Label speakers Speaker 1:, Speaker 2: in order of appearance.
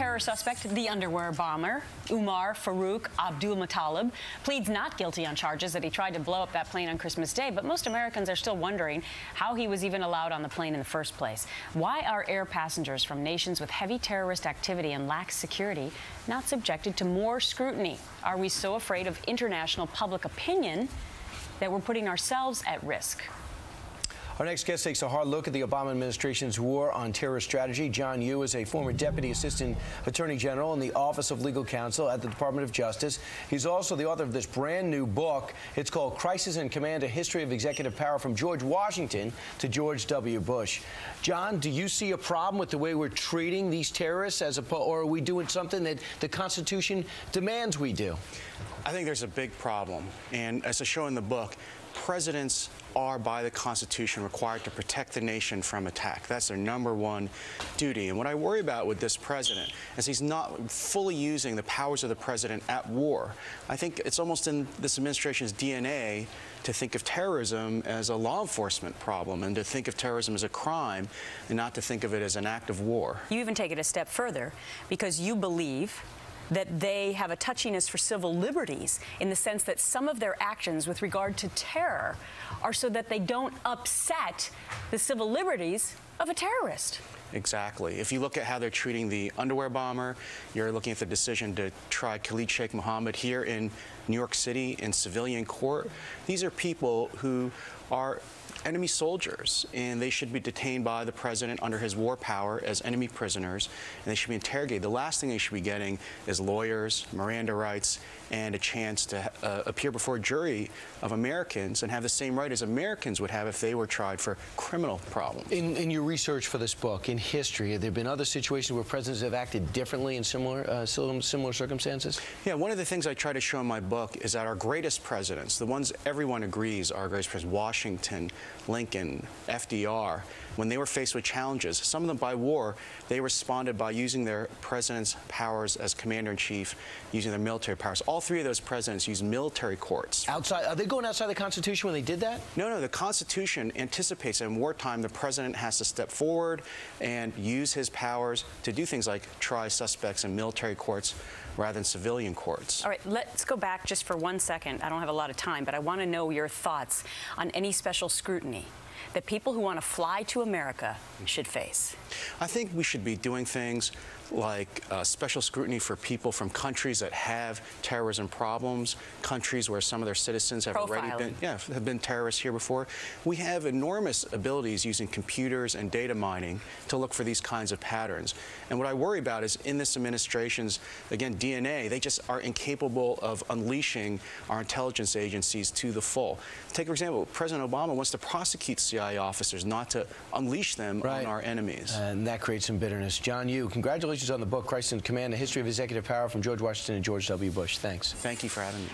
Speaker 1: terror suspect, the underwear bomber, Umar Farouk Abdul-Muttalib, pleads not guilty on charges that he tried to blow up that plane on Christmas Day, but most Americans are still wondering how he was even allowed on the plane in the first place. Why are air passengers from nations with heavy terrorist activity and lax security not subjected to more scrutiny? Are we so afraid of international public opinion that we're putting ourselves at risk?
Speaker 2: Our next guest takes a hard look at the Obama administration's war on terror strategy. John Yoo is a former Deputy Assistant Attorney General in the Office of Legal Counsel at the Department of Justice. He's also the author of this brand new book. It's called Crisis in Command, A History of Executive Power from George Washington to George W. Bush. John, do you see a problem with the way we're treating these terrorists, or are we doing something that the Constitution demands we do?
Speaker 3: I think there's a big problem, and as I show in the book, presidents are, by the Constitution, required to protect the nation from attack. That's their #1 duty. And what I worry about with this president is he's not fully using the powers of the president at war. I think it's almost in this administration's DNA to think of terrorism as a law enforcement problem and to think of terrorism as a crime and not to think of it as an act of war.
Speaker 1: You even take it a step further because you believe that they have a touchiness for civil liberties in the sense that some of their actions with regard to terror are so that they don't upset the civil liberties of a terrorist.
Speaker 3: Exactly. If you look at how they're treating the underwear bomber, you're looking at the decision to try Khalid Sheikh Mohammed here in New York City in civilian court. These are people who are enemy soldiers, and they should be detained by the president under his war power as enemy prisoners, and they should be interrogated. The last thing they should be getting is lawyers, Miranda rights, and a chance to appear before a jury of Americans and have the same right as Americans would have if they were tried for criminal problems.
Speaker 2: In your research for this book, in history, have there been other situations where presidents have acted differently in similar circumstances?
Speaker 3: Yeah, one of the things I try to show in my book is that our greatest presidents, the ones everyone agrees are our greatest presidents, Washington, Lincoln, FDR, when they were faced with challenges, some of them by war, they responded by using their president's powers as commander-in-chief, using their military powers. All three of those presidents used military courts.
Speaker 2: Outside, are they going outside the Constitution when they did that?
Speaker 3: No, the Constitution anticipates that in wartime the president has to step forward and use his powers to do things like try suspects in military courts rather than civilian courts.
Speaker 1: All right, let's go back just for 1 second. I don't have a lot of time, but I want to know your thoughts on any special scrutiny that people who want to fly to America should face.
Speaker 3: I think we should be doing things like special scrutiny for people from countries that have terrorism problems, countries where some of their citizens have already been terrorists here before. We have enormous abilities using computers and data mining to look for these kinds of patterns. And what I worry about is in this administration's, again, DNA, they just are incapable of unleashing our intelligence agencies to the full. Take, for example, President Obama wants to prosecute CIA officers, not to unleash them on our enemies.
Speaker 2: And that creates some bitterness. John Yoo, congratulations on the book, Crisis in Command, A History of Executive Power from George Washington and George W. Bush. Thanks.
Speaker 3: Thank you for having me.